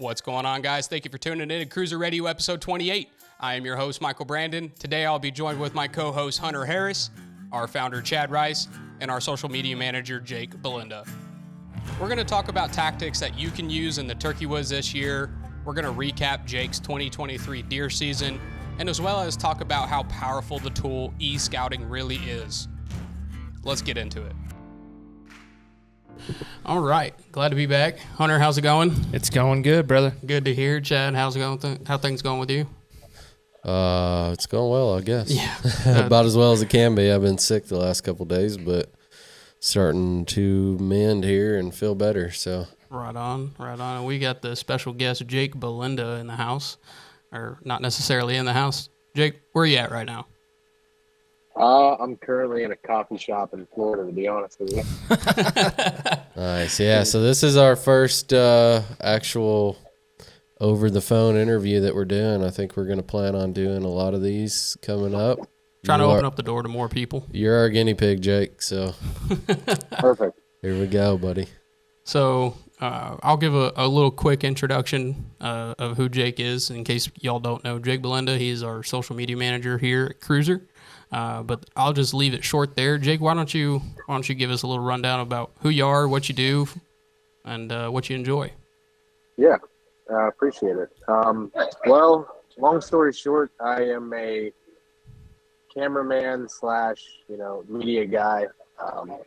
What's going on, guys? Thank you for tuning in to CRÜZR Radio episode 28. I am your host, Michael Brandon. Today, I'll be joined with my co-host, Hunter Harris, our founder, Chad Rice, and our social media manager, Jake Belinda. We're going to talk about tactics that you can use in the turkey woods this year. We're going to recap Jake's 2023 deer season, and as well as talk about how powerful the tool e-scouting really is. Let's get into it. All right. Glad to be back. Hunter, how's it going? It's going good, brother. Good to hear. Chad, how's it going? How things going with you? It's going well, I guess. Yeah. About as well as it can be. I've been sick the last couple of days, but starting to mend here and feel better. So Right on. And we got the special guest, Jake Belinda, in the house. Or not necessarily in the house. Jake, where are you at right now? I'm currently in a coffee shop in Florida, to be honest with you. nice. Yeah, so this is our first actual over-the-phone interview that we're doing. I think we're going to plan on doing a lot of these coming up. Trying to open up the door to more people. You're our guinea pig, Jake, so Perfect. here we go, buddy. So I'll give a little quick introduction of who Jake is in case y'all don't know. Jake Belinda, he's our social media manager here at CRÜZR. But I'll just leave it short there. Jake, why don't you give us a little rundown about who you are, what you do, and what you enjoy? Yeah, appreciate it. Well, long story short, I am a cameraman / media guy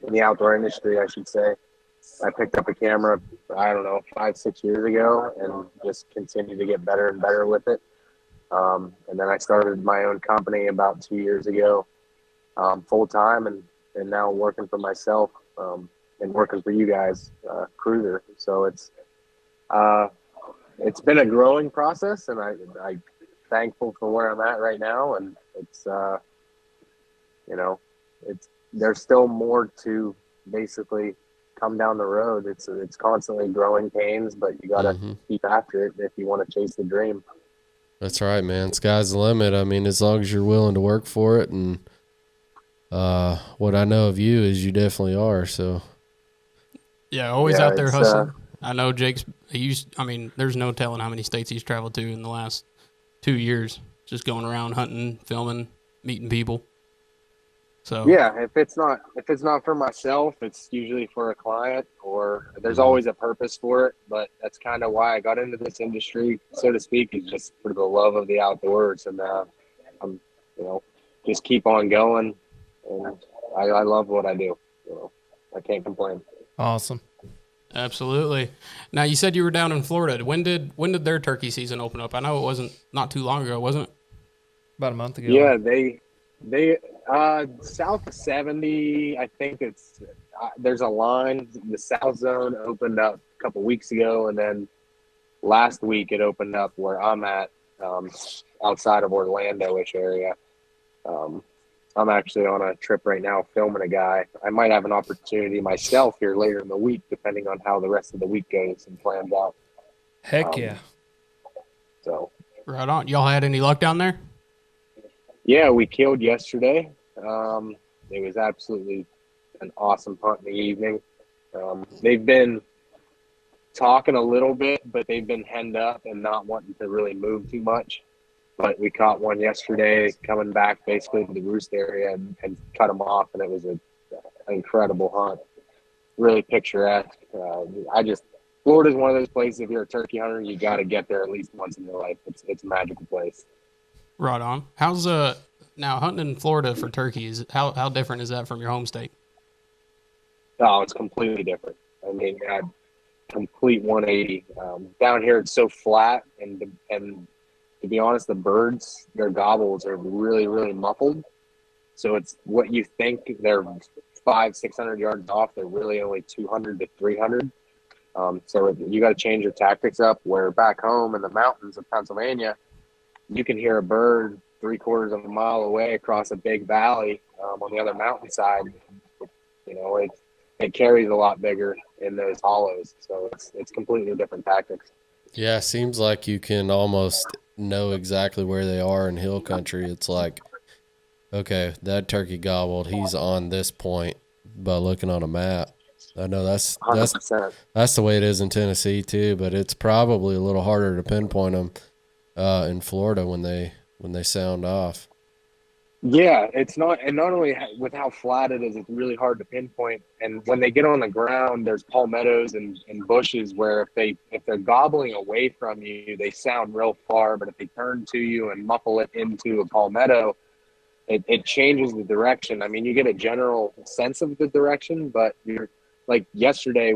in the outdoor industry, I should say. I picked up a camera, 5-6 years ago, and just continue to get better and better with it. And then I started my own company about 2 years ago, full time, and now working for myself and working for you guys, CRÜZR. So it's been a growing process, and I'm thankful for where I'm at right now. And there's still more to basically come down the road. It's constantly growing pains, but you gotta keep after it if you want to chase the dream. That's right, man. Sky's the limit. I mean, as long as you're willing to work for it, and what I know of you is you definitely are. So, yeah, always out there hustling. I know Jake's. There's no telling how many states he's traveled to in the last 2 years, just going around hunting, filming, meeting people. So yeah, if it's not for myself, it's usually for a client, or there's always a purpose for it. But that's kind of why I got into this industry, so to speak, is just for the love of the outdoors, and I'm just keep on going, and I love what I do. I can't complain. Awesome. Absolutely. Now, you said you were down in Florida. When did their turkey season open up? I know it wasn't not too long ago, wasn't it? About a month ago. Yeah, they south of 70, I think it's there's a line. The South Zone opened up a couple weeks ago, and then last week it opened up where I'm at, outside of Orlando-ish area. I'm actually on a trip right now filming a guy. I might have an opportunity myself here later in the week, depending on how the rest of the week goes and plans out. Heck yeah. So Right on. Y'all had any luck down there? yeah, we killed yesterday. It was absolutely an awesome hunt in the evening. They've been talking a little bit, but they've been henned up and not wanting to really move too much. But we caught one yesterday coming back basically to the roost area and cut him off, and it was an incredible hunt. Really picturesque. Florida's one of those places, if you're a turkey hunter, you got to get there at least once in your life. It's a magical place. Right on. How's now hunting in Florida for turkeys? How different is that from your home state? Oh, it's completely different. I mean, complete 180. Down here, it's so flat, and to be honest, the birds, their gobbles are really, really muffled. So it's what you think they're 500-600 yards off. They're really only 200 to 300. So you got to change your tactics up. Where back home in the mountains of Pennsylvania, you can hear a bird 3/4 of a mile away across a big valley on the other mountainside. It carries a lot bigger in those hollows. So it's completely different tactics. Yeah, seems like you can almost know exactly where they are in hill country. It's like, okay, that turkey gobbled, he's on this point by looking on a map. I know that's 100%. the way it is in Tennessee too, but it's probably a little harder to pinpoint them in Florida when they sound off. Yeah, it's not, and not only with how flat it is, it's really hard to pinpoint. And when they get on the ground, there's palmettos and bushes where if they're gobbling away from you, they sound real far. But if they turn to you and muffle it into a palmetto, it changes the direction. I mean, you get a general sense of the direction, but you're like yesterday,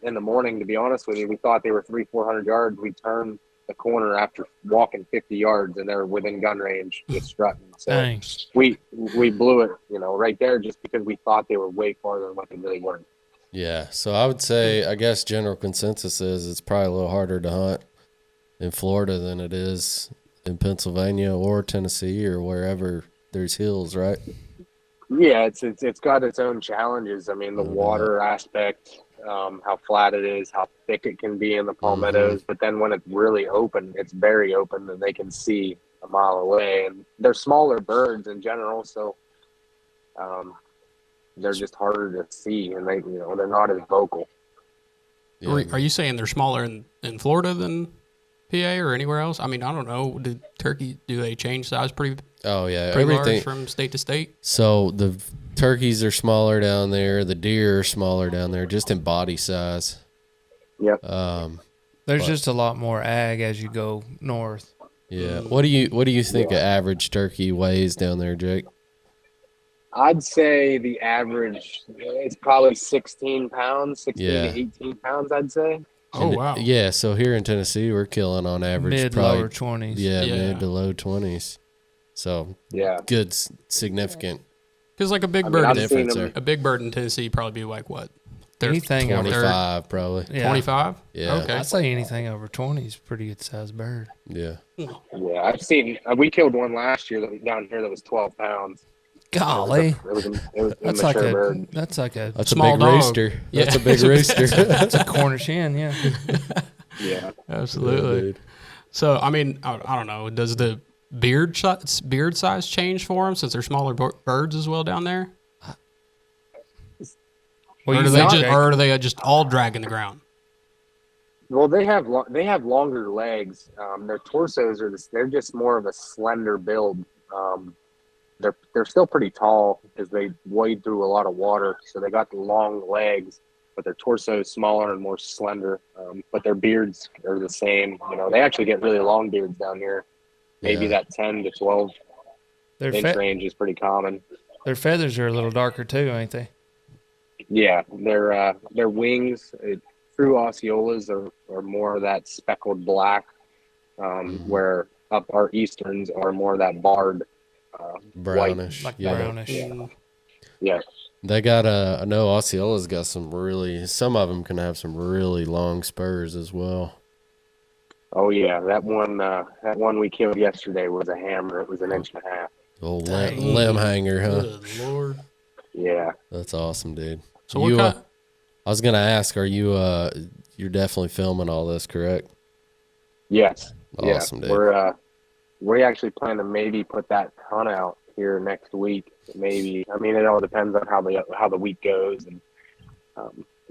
in the morning, to be honest with you, we thought they were 400 yards. We turned the corner after walking 50 yards, and they're within gun range with strutting. So Dang. we blew it, right there, just because we thought they were way farther than what they really were. Yeah, so I would say, I guess general consensus is it's probably a little harder to hunt in Florida than it is in Pennsylvania or Tennessee or wherever there's hills, right? Yeah, it's got its own challenges. I mean, the water aspect, how flat it is, how thick it can be in the palmettos. But then when it's really open, it's very open, and they can see a mile away. And they're smaller birds in general, so they're just harder to see, and they're not as vocal. Yeah. Are you saying they're smaller in Florida than PA or anywhere else? I mean, I don't know. Do they change size pretty everything large from state to state? So the turkeys are smaller down there, the deer are smaller down there, just in body size. Yep. There's just a lot more ag as you go north. Yeah. What do you think an average turkey weighs down there, Jake? I'd say the average is probably 16 pounds, 16 Yeah. to 18 pounds, I'd say. Oh, wow. Yeah, so here in Tennessee, we're killing on average Mid, probably lower 20s. Yeah, Yeah. mid to low 20s. So Yeah. good, significant. Because like a big I mean, bird, I've difference seen there. them. a big bird in Tennessee probably be like what? Anything over 25 probably. Yeah. 25? Yeah. Okay. I'd say anything over 20 is a pretty good sized bird. Yeah. Yeah, I've seen. We killed one last year that was down here that was 12 pounds. Golly. It was a That's mature like a bird. that's like a That's Small a big dog. rooster. Yeah. That's a big rooster. that's a Cornish hen, yeah. Yeah. Absolutely. Dude. So, I mean, I don't know. Does the beard size change for them since they're smaller birds as well down there? Well, Or you do they think, just, Jake? or are they just all dragging the ground? Well, they have longer legs. Their torsos they're just more of a slender build. They're still pretty tall because they wade through a lot of water, so they got the long legs, but their torso is smaller and more slender. But their beards are the same. They actually get really long beards down here. Maybe Yeah. that 10 to 12 Their, inch fe- range is pretty common. their feathers are a little darker too, ain't they? Yeah, their wings, true Osceolas are more of that speckled black, where up our easterns are more of that barred Brownish. Like yeah. brownish. white. Yeah, They got I know Osceola's got some of them can have some really long spurs as well. oh yeah, that one we killed yesterday was a hammer. It was an inch and a half. Old Dang. limb hanger, huh? Good Lord. Yeah, That's awesome, dude. So what You, kind? I was gonna ask, are you you're definitely filming all this, correct? yes, Awesome, yeah. dude. We actually plan to maybe put that hunt out here next week. Maybe. I mean, it all depends on how the week goes, and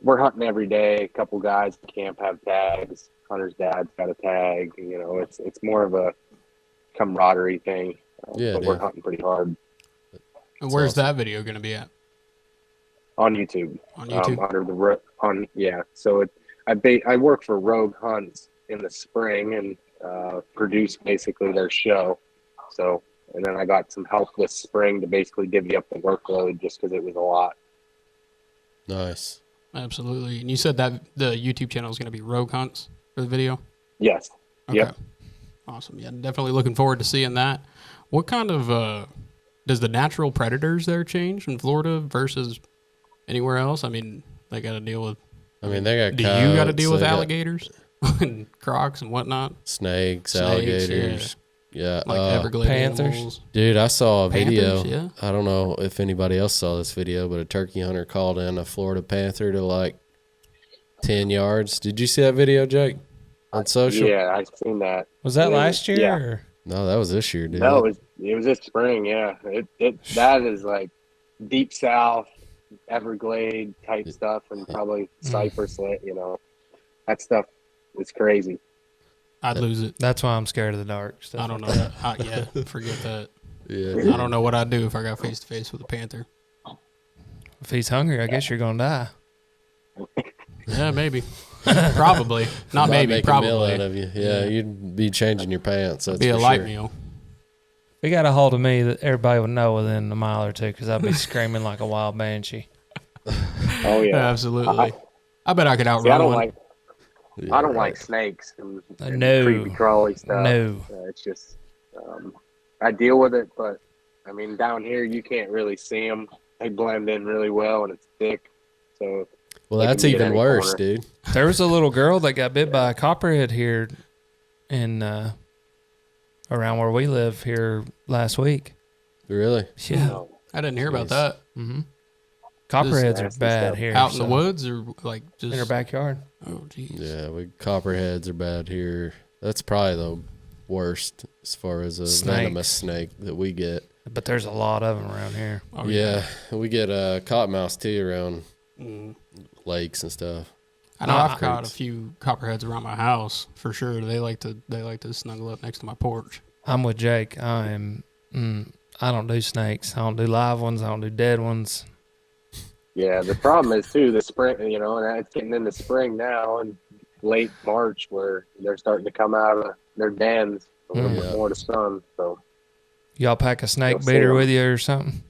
we're hunting every day. A couple guys at camp have tags. Hunter's dad's got a tag. It's more of a camaraderie thing. Yeah, but we're dude. hunting pretty hard And where's awesome. that video going to be at? on YouTube. On YouTube? So I work for Rogue Hunts in the spring and produce basically their show. So, and then I got some help this spring to basically divvy up the workload just because it was a lot. Nice. Absolutely. And you said that the YouTube channel is going to be Rogue Hunts for the video? Yes. Okay. Yep. Awesome. Yeah, definitely looking forward to seeing that. What kind of does the natural predators there change in Florida versus anywhere else? I mean, they got to deal with. I mean, they got. Do you got to coyotes, deal with they got alligators and crocs and whatnot? snakes, Snakes, alligators. Yeah. Like Everglades Panthers. animals. Dude, I saw a video. Panthers, yeah. I don't know if anybody else saw this video, but a turkey hunter called in a Florida panther to like 10 yards. Did you see that video, Jake? On social? Yeah, I've seen that. Was that Yeah. last year? Yeah. Or? No, that was this year, dude. No, it was this spring. Yeah, that is like deep south, Everglade type stuff, and probably cypress, that stuff is crazy. I'd lose it. That's why I'm scared of the dark. Stuff I don't know like that. Yeah, forget that. Yeah. I don't know what I'd do if I got face to face with a panther. If he's hungry, I guess you're gonna die. Yeah, maybe. Probably. Not Might maybe, make a meal probably. out of you. Yeah, you'd be changing your pants. That's Be a for light sure. meal. If he got a hold of me, that everybody would know within a mile or two, because I'd be screaming like a wild banshee. Oh yeah, Absolutely. I bet I could See, outrun I don't one. like Yeah, I don't right. like snakes and No. creepy crawly stuff. No. It's just I deal with it, but I mean down here you can't really see them. They blend in really well, and it's thick. So Well, they that's can be at even any worse, corner. dude. There was a little girl that got bit by a copperhead here in around where we live here last week. Really? Yeah. Oh, I didn't hear about Jeez. that. Mm-hmm. Copperheads are nasty bad stuff. here. Out in the so- woods or like just in her backyard. Oh, jeez. Yeah, copperheads are bad here. That's probably the worst as far as a Snakes. venomous snake that we get. But there's a lot of them around here. Oh, Yeah, we get cottonmouths too around Mm. lakes and stuff. I know Uh, I've caught a creeks. few copperheads around my house for sure. They like to snuggle up next to my porch. I'm with Jake. I don't do snakes. I don't do live ones. I don't do dead ones. yeah, the problem is too the spring. And it's getting into spring now and late March where they're starting to come out of their dens a little Mm. bit more to sun. So Y'all pack a snake You'll see beater 'em. with you or something?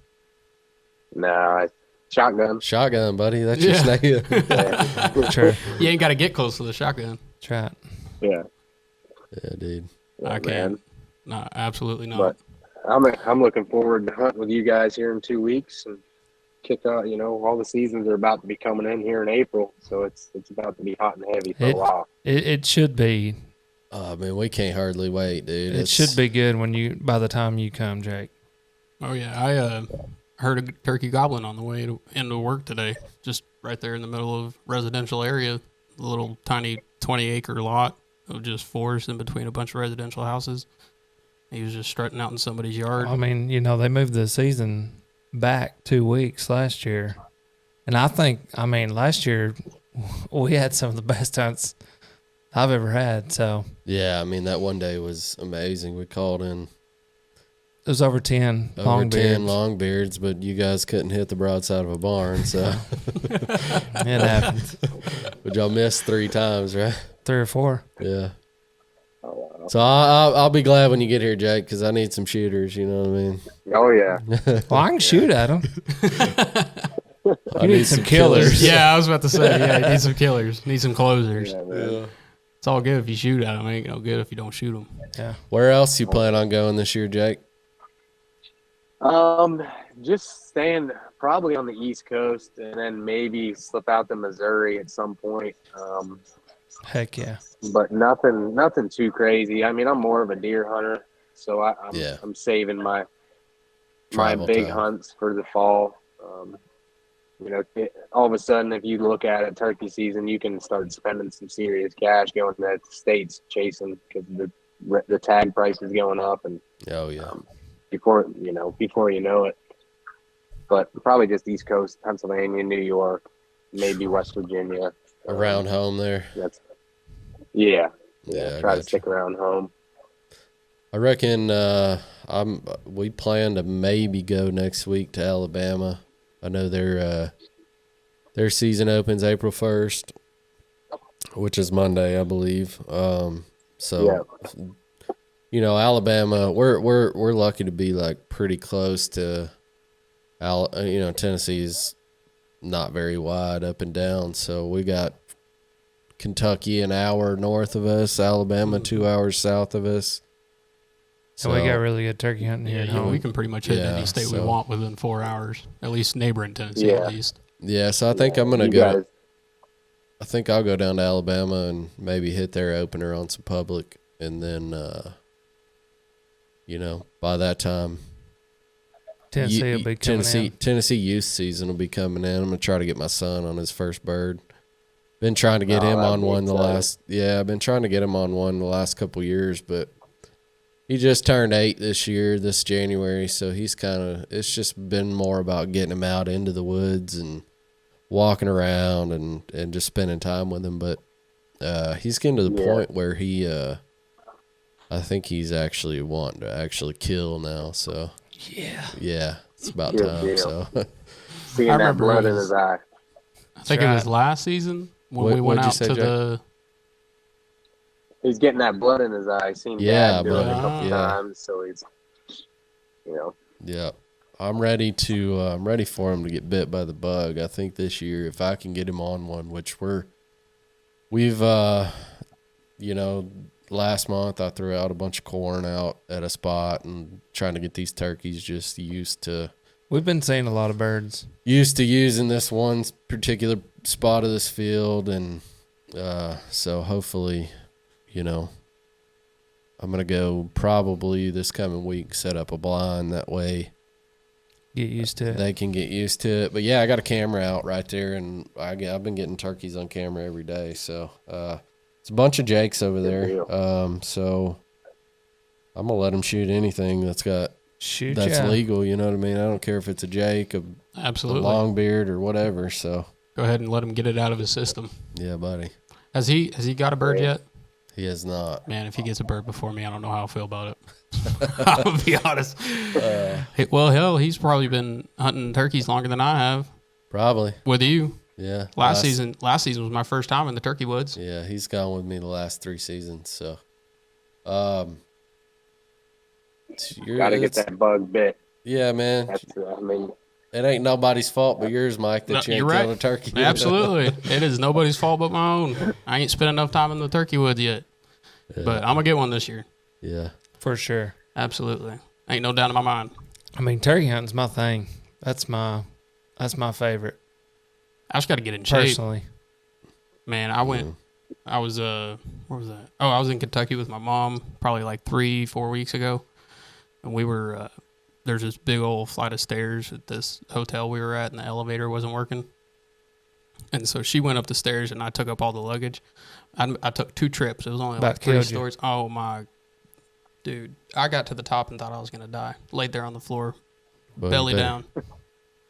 Shotgun. Shotgun, buddy. That's Yeah. your snake. Yeah, True. You ain't got to get close to the shotgun. Try it. yeah, Yeah, dude. I man. can't. No, absolutely not. But I'm looking forward to hunt with you guys here in 2 weeks and kick out. All the seasons are about to be coming in here in April, so it's about to be hot and heavy for a while. It should be. Oh man, we can't hardly wait, dude. It should be good by the time you come, Jake. Oh yeah, I heard a turkey gobbling on the way into work today, just right there in the middle of residential area, a little tiny 20-acre lot of just forest in between a bunch of residential houses. He was just strutting out in somebody's yard. I mean, they moved the season back 2 weeks last year. And last year we had some of the best hunts I've ever had. So Yeah, I mean that one day was amazing. We called in it was over 10 over long 10 beards. long beards, but you guys couldn't hit the broadside of a barn, so It happens. but y'all missed 3 times, right? 3 or 4. Yeah. Oh, wow. So I'll be glad when you get here, Jake, because I need some shooters. You know what I mean? Oh yeah. Well, I can shoot at them. I You need some killers. Yeah, I was about to say, yeah, need some killers, need some closers. Yeah, man. It's all good if you shoot at them. Ain't no good if you don't shoot them. Yeah. Where else you plan on going this year, Jake? Just staying probably on the East Coast, and then maybe slip out to Missouri at some point. Heck yeah. But nothing too crazy. I mean, I'm more of a deer hunter, so Yeah. I'm saving my Travel big time. hunts for the fall. All of a sudden, if you look at it, turkey season, you can start spending some serious cash going to the states chasing because the tag price is going up, and Oh yeah. before you know it. But probably just East Coast, Pennsylvania, New York, maybe West Virginia. Around home there. Yeah. Yeah, I Try to gotcha. stick around home. I reckon we plan to maybe go next week to Alabama. I know their season opens April 1st, which is Monday, I believe. So Alabama, we're lucky to be like pretty close to Tennessee's not very wide up and down. So we got Kentucky an hour north of us, Alabama 2 hours south of us. So we got really good turkey hunting here at Yeah, home. we can pretty much hit any state we so- want within 4 hours, at least neighboring Tennessee, Yeah. at least. Yeah, so I think I'm gonna You go. guys- I think I'll go down to Alabama and maybe hit their opener on some public, and then by that time, Tennessee will be coming in. Tennessee youth season will be coming in. I'm gonna try to get my son on his first bird. Been trying to get him that'd on be one exciting. I've been trying to get him on one the last couple years, but He just turned 8 this January, so it's just been more about getting him out into the woods and walking around and just spending time with him. But he's getting to the point where I think he's actually wanting to actually kill now. So yeah, it's about time. So seeing that blood in his eye. I think it was last season when we went out to the. He's getting that blood in his eye. I've seen Dad do it a couple times, so he's, Yeah, I'm ready for him to get bit by the bug. I think this year, if I can get him on one, which we've last month I threw out a bunch of corn out at a spot and trying to get these turkeys just used to. We've been seeing a lot of birds. Used to using this one particular spot of this field, and so hopefully. I'm going to go probably this coming week, set up a blind. That way get used to it. They can get used to it. But, yeah, I got a camera out right there, and I've been getting turkeys on camera every day. So it's a bunch of Jakes over there. So I'm going to let them shoot anything that's legal. You know what I mean? I don't care if it's a Jake, a long beard, or whatever. So go ahead and let him get it out of his system. Yeah, buddy. Has he got a bird yet? He has not. Man, if he gets a bird before me, I don't know how I'll feel about it. I'm going to be honest. Hell, he's probably been hunting turkeys longer than I have. Probably. With you. Yeah. Last season was my first time in the turkey woods. Yeah, he's gone with me the last 3 seasons. So, gotta get that bug bit. Yeah, man. It ain't nobody's fault but yours, Mike, that you ain't killed a turkey. Absolutely. It is nobody's fault but my own. I ain't spent enough time in the turkey woods yet. Yeah. But I'm going to get one this year. Yeah. For sure. Absolutely. Ain't no doubt in my mind. I mean, turkey hunting's my thing. That's my favorite. I just got to get in shape. Personally. Man, I was, where was that? Oh, I was in Kentucky with my mom probably like 3-4 weeks ago. And we were, there's this big old flight of stairs at this hotel we were at, and the elevator wasn't working. And so she went up the stairs, and I took up all the luggage. I took 2 trips. It was only like 3 stories. Oh, my. Dude, I got to the top and thought I was going to die. Laid there on the floor, belly down.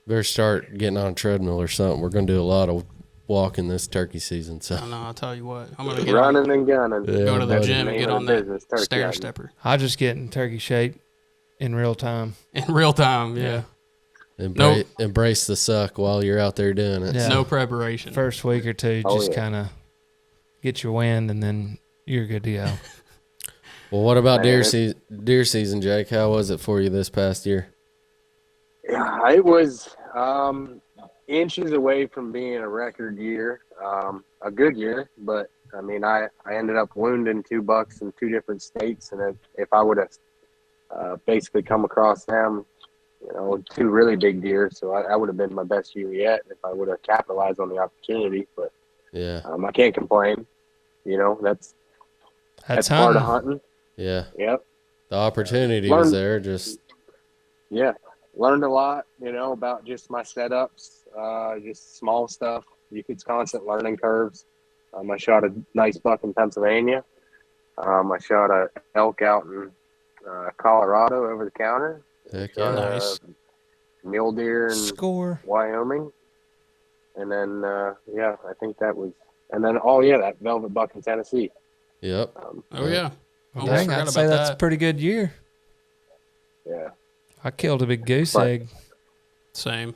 Better start getting on a treadmill or something. We're going to do a lot of walking this turkey season. So I know, I'll tell you what. I'm going to get running and gunning. Go to the gym and get on that stair stepper. I just get in turkey shape. In real time. In real time, yeah. Embrace the suck while you're out there doing it. Yeah. No preparation. First week or two, just kind of get your wind, and then you're good to go. Well, what about deer season, Jake? How was it for you this past year? Yeah, it was inches away from being a record year, a good year, but I mean, I ended up wounding 2 bucks in 2 different states, and if I would have basically come across them, 2 really big deer. So I would have been my best year yet if I would have capitalized on the opportunity. But yeah, I can't complain. That's part of hunting. Yeah. Yep. The opportunity was there. Learned a lot. About just my setups, just small stuff. It's constant learning curves. I shot a nice buck in Pennsylvania. I shot a elk out in Colorado over the counter. Heck yeah. Nice. Mule deer in Wyoming. And then, I think that was, and then, that velvet buck in Tennessee. Yep. Yeah. Dang, I'd say that's a pretty good year. Yeah. I killed a big goose egg. Same.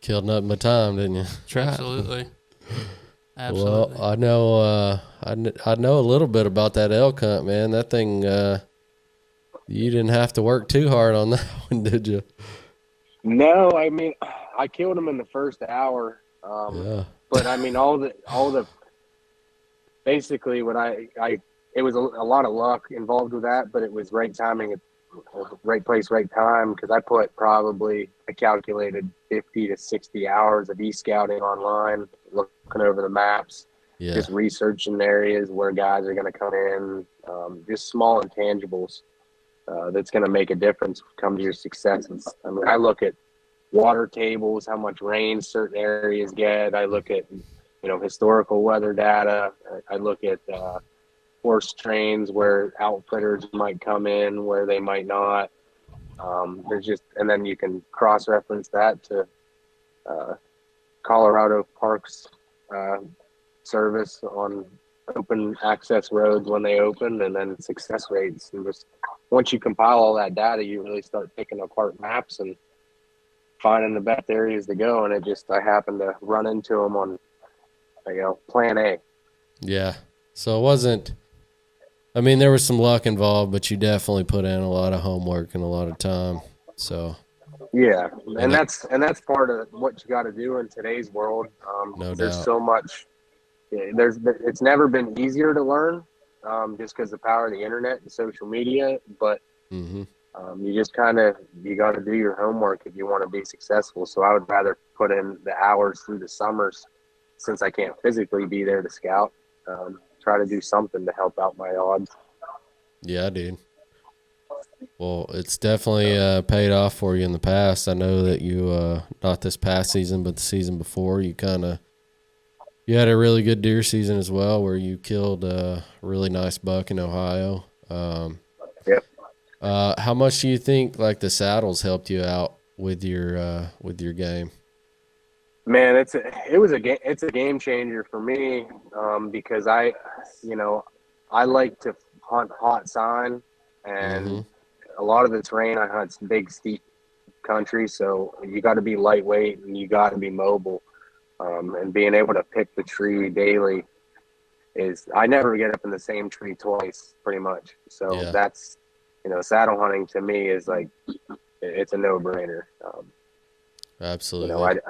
Killed nothing but time, didn't you? Absolutely. Well, I know a little bit about that elk hunt, man. That thing, you didn't have to work too hard on that one, did you? No, I mean, I killed him in the first hour. But I mean, all the basically what it was a lot of luck involved with that, but it was right timing, right place, right time. Because I calculated 50 to 60 hours of e-scouting online, looking over the maps, just researching areas where guys are going to come in, just small intangibles. That's going to make a difference come to your successes. I mean, I look at water tables, how much rain certain areas get. I look at, historical weather data. I look at horse trains where outfitters might come in, where they might not. And then you can cross-reference that to Colorado Parks service on open access roads when they open, and then success rates. And just once you compile all that data, you really start picking apart maps and finding the best areas to go. And I happened to run into them on, plan A. Yeah. So it wasn't, I mean, there was some luck involved, but you definitely put in a lot of homework and a lot of time. So. Yeah. And that's part of what you got to do in today's world. No There's doubt. so much, it's never been easier to learn, just because the power of the internet and social media, but you just you got to do your homework if you want to be successful. So I would rather put in the hours through the summers, since I can't physically be there to scout, try to do something to help out my odds. Yeah, dude. Well, it's definitely paid off for you in the past. I know that you, not this past season, but the season before, you had a really good deer season as well, where you killed a really nice buck in Ohio. Yep. How much do you think like the saddles helped you out with your game? Man, it's a game changer for me, because I like to hunt hot sign, and a lot of the terrain I hunt's big steep country, so you got to be lightweight and you got to be mobile, and being able to pick the tree daily I never get up in the same tree twice, pretty much. So that's saddle hunting to me is like, it's a no-brainer. Absolutely.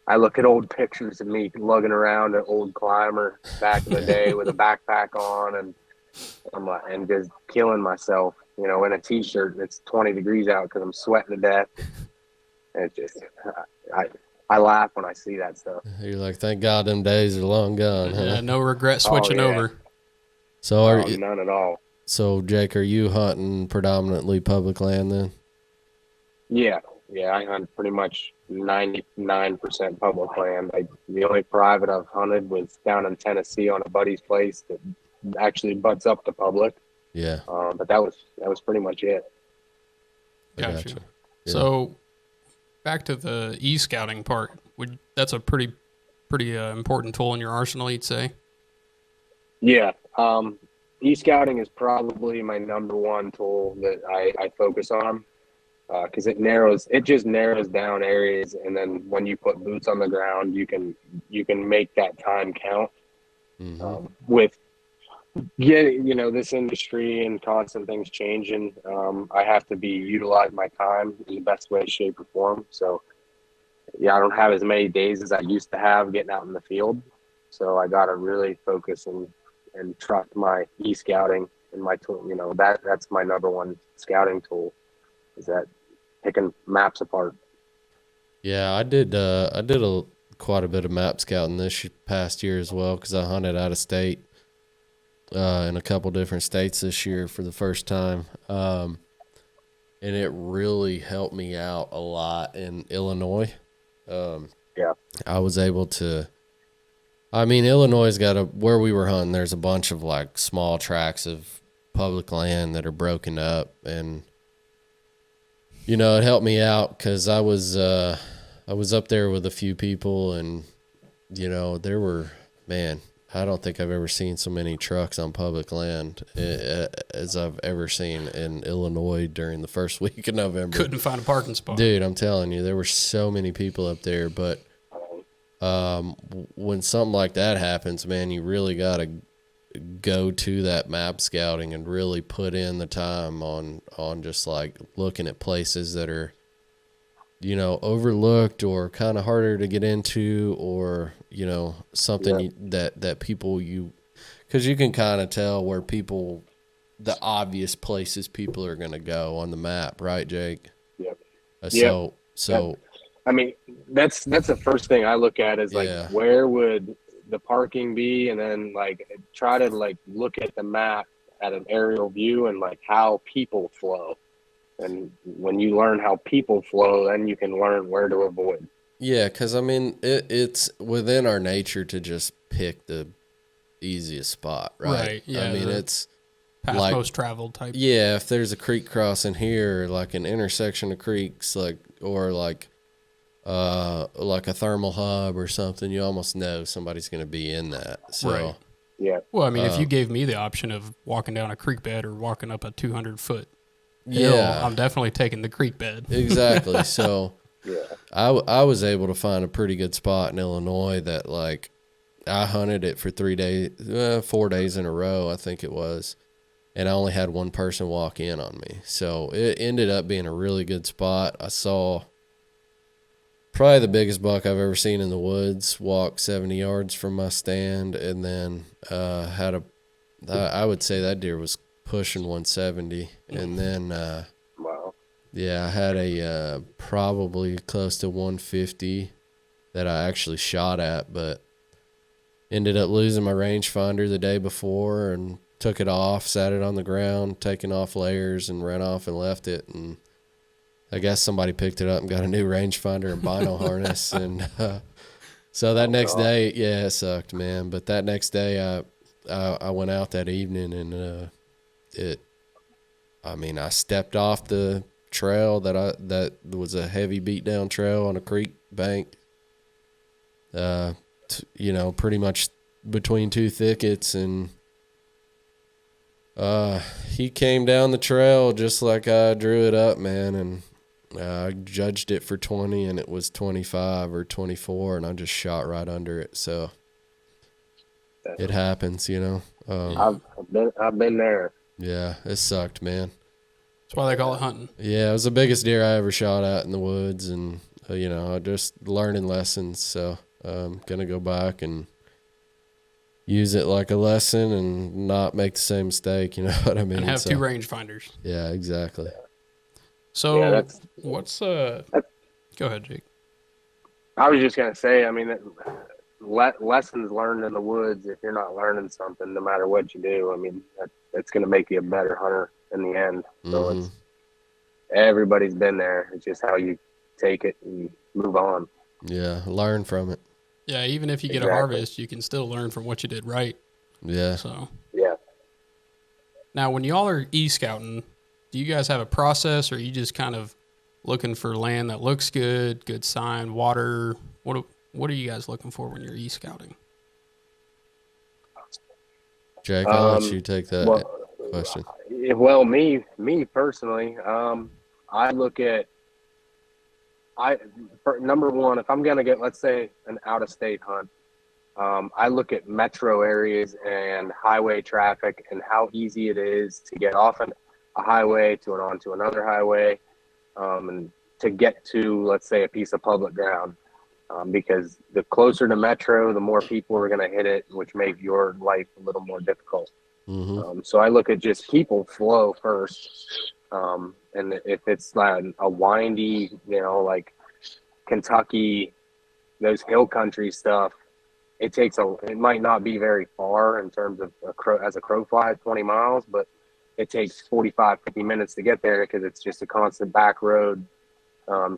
I look at old pictures of me lugging around an old climber back in the day with a backpack on, and just killing myself, in a t-shirt. It's 20 degrees out because I'm sweating to death. And it's just, I laugh when I see that stuff. You're like, thank God them days are long gone, huh? Yeah, no regret switching over. So none at all. So Jake, are you hunting predominantly public land then? Yeah, I hunt pretty much 99% public land. The only private I've hunted was down in Tennessee on a buddy's place that actually butts up to public. Yeah. But that was pretty much it. Gotcha. Yeah. So back to the e-scouting part. That's a pretty important tool in your arsenal, you'd say? Yeah. E-scouting is probably my number one tool that I focus on, because it just narrows down areas, and then when you put boots on the ground, you can make that time count. With this industry and constant things changing, I have to utilize my time in the best way, shape, or form. So I don't have as many days as I used to have getting out in the field. So I got to really focus and trust my e-scouting and my tool. That's my number one scouting tool, is that picking maps apart. Yeah, I did quite a bit of map scouting this past year as well, because I hunted out of state in a couple different states this year for the first time, and it really helped me out a lot in Illinois. I was able to. I mean, Illinois where we were hunting, there's a bunch of like small tracts of public land that are broken up, and it helped me out because I was up there with a few people, and there were, man, I don't think I've ever seen so many trucks on public land as I've ever seen in Illinois during the first week of November. Couldn't find a parking spot. Dude, I'm telling you, there were so many people up there, but when something like that happens, man, you really got to go to that map scouting and really put in the time on just like looking at places that are, overlooked or kind of harder to get into, or, something that people because you can kind of tell where the obvious places people are going to go on the map, right, Jake? Yep. So I mean, that's the first thing I look at is like, where would the parking be? And then like try to like look at the map at an aerial view and like how people flow. And when you learn how people flow, then you can learn where to avoid. Yeah, because I mean, it's within our nature to just pick the easiest spot, right? Right, yeah, I mean, the it's past like, most traveled type. yeah, if there's a creek crossing here, like an intersection of creeks, or like a thermal hub or something, you almost know somebody's going to be in that. So, Right. Yeah. Well, I mean, if you gave me the option of walking down a creek bed or walking up a 200-foot hill, yeah, I'm definitely taking the creek bed. exactly. So, Yeah. I was able to find a pretty good spot in Illinois that, like, I hunted it for 4 days in a row, I think it was. And I only had one person walk in on me. So it ended up being a really good spot. I saw probably the biggest buck I've ever seen in the woods walk 70 yards from my stand. And then I would say that deer was pushing 170. And then, Wow. yeah, I had a probably close to 150 that I actually shot at, but ended up losing my rangefinder the day before and took it off, sat it on the ground, taking off layers, and ran off and left it. And I guess somebody picked it up and got a new rangefinder and bino harness. And so that next day, yeah, it sucked, man. But that next day, I went out that evening, and I stepped off the trail that was a heavy beat down trail on a creek bank. Pretty much between two thickets, and he came down the trail just like I drew it up, man, and I judged it for 20, and it was 25 or 24, and I just shot right under it. So it happens, I've been there. Yeah, it sucked, man. That's why they call it hunting. Yeah, it was the biggest deer I ever shot at in the woods, and just learning lessons. So I'm gonna go back and use it like a lesson and not make the same mistake. You know what I mean? And have two rangefinders. Yeah, exactly. So Yeah, what's go ahead, Jake. I was just gonna say, I mean, lessons learned in the woods. If you're not learning something, no matter what you do, I mean, that's gonna make you a better hunter in the end. So everybody's been there. It's just how you take it and move on. Yeah, learn from it. Yeah, even if you get a harvest, you can still learn from what you did right. Yeah. So yeah. Now, when y'all are e-scouting, do you guys have a process, or are you just kind of looking for land that looks good, good sign, water? What are you guys looking for when you're e-scouting? Jake, I'll let you take that question. Well, me personally, I look at number one, if I'm gonna get, let's say, an out-of-state hunt, I look at metro areas and highway traffic and how easy it is to get off a highway to onto another highway, and to get to, let's say, a piece of public ground. Because the closer to metro, the more people are going to hit it, which make your life a little more difficult. So I look at just people flow first. And if it's like a windy, like Kentucky, those hill country stuff, it might not be very far in terms of as a crow flies 20 miles, but it takes 45, 50 minutes to get there because it's just a constant back road.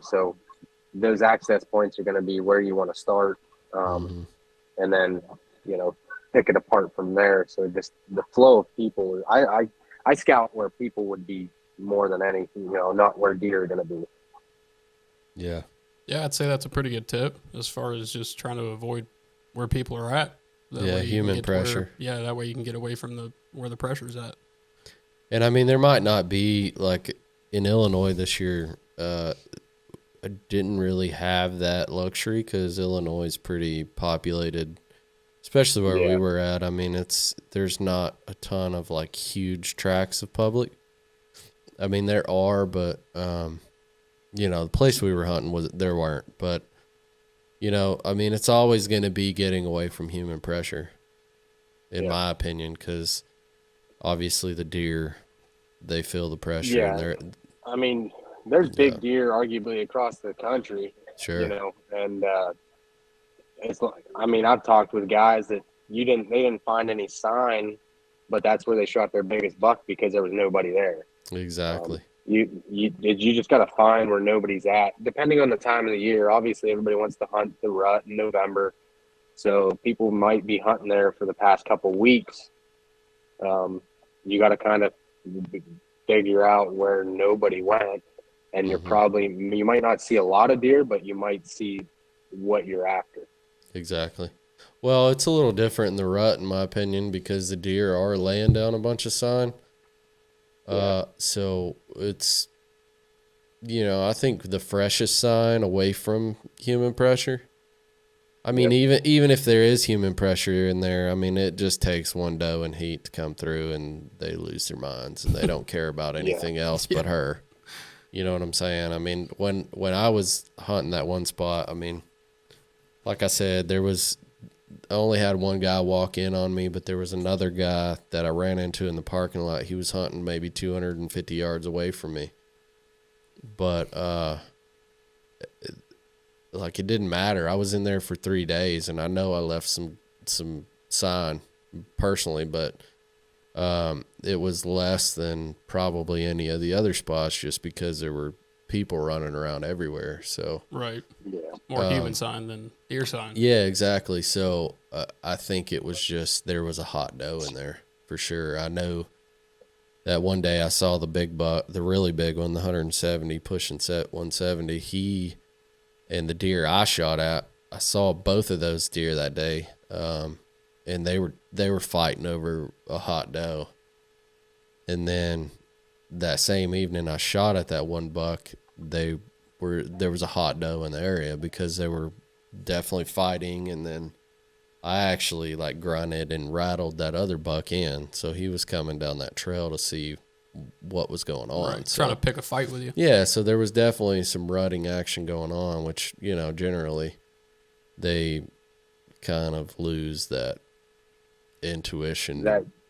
So those access points are going to be where you want to start. And then, pick it apart from there. So just the flow of people, I scout where people would be more than anything, not where deer are going to be. Yeah. Yeah, I'd say that's a pretty good tip as far as just trying to avoid where people are at. Human pressure. That way you can get away from where the pressure's at. And I mean, there might not be, like in Illinois this year, I didn't really have that luxury because Illinois is pretty populated, especially where we were at. I mean, there's not a ton of like huge tracts of public. I mean, there are, but the place we were hunting there weren't. But I mean, it's always going to be getting away from human pressure, in my opinion, because obviously the deer, they feel the pressure. Yeah, I mean, there's big deer arguably across the country. Sure. And it's like, I mean, I've talked with guys that they didn't find any sign, but that's where they shot their biggest buck because there was nobody there. Exactly. You just got to find where nobody's at, depending on the time of the year. Obviously, everybody wants to hunt the rut in November, So people might be hunting there for the past couple weeks. You got to kind of figure out where nobody went, and you might not see a lot of deer, but you might see what you're after. Exactly. Well, it's a little different in the rut, in my opinion, because the deer are laying down a bunch of sign. So it's, I think the freshest sign away from human pressure. I mean, even if there is human pressure in there, I mean, it just takes one doe in heat to come through and they lose their minds and they don't care about anything else but her. You know what I'm saying? I mean, when I was hunting that one spot, I mean, like I said, I only had one guy walk in on me, but there was another guy that I ran into in the parking lot. He was hunting maybe 250 yards away from me. But, it didn't matter. I was in there for 3 days, and I know I left some sign personally, but it was less than probably any of the other spots just because there were people running around everywhere. So right, more human sign than deer sign. Yeah, exactly. So I think it was just there was a hot doe in there for sure. I know that one day I saw the big buck, the really big one, the 170 pushing set 170. He and the deer I shot at, I saw both of those deer that day, and they were fighting over a hot doe. And then that same evening I shot at that one buck, there was a hot doe in the area because they were definitely fighting. And then I actually grunted and rattled that other buck in, so he was coming down that trail to see what was going on. Right, trying to pick a fight with you. Yeah, so there was definitely some rutting action going on, which, generally they kind of lose that intuition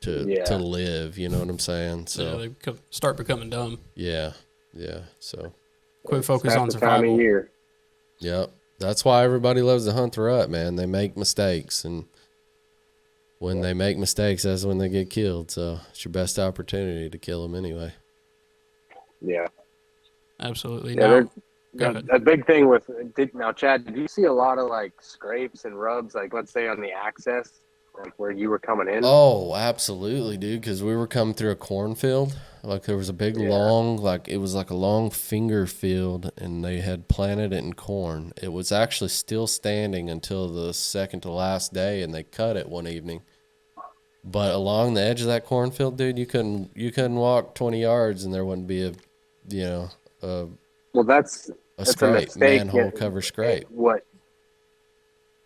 to live, you know what I'm saying? So they start becoming dumb. Yeah. So quick focus That's on the survival. time of year. Yep. That's why everybody loves to hunt the rut, man. They make mistakes, and when they make mistakes, that's when they get killed. So it's your best opportunity to kill them anyway. Yeah. Absolutely. Yeah, Go ahead. a big thing with now, Chad, did you see a lot of scrapes and rubs, let's say on the access, where you were coming in? Oh, absolutely, dude. Because we were coming through a cornfield. There was a big long, it was like a long finger field, and they had planted it in corn. It was actually still standing until the second to last day, and they cut it one evening. But along the edge of that cornfield, dude, you couldn't walk 20 yards, and there wouldn't be that's a a scrape, mistake. manhole cover scrape. What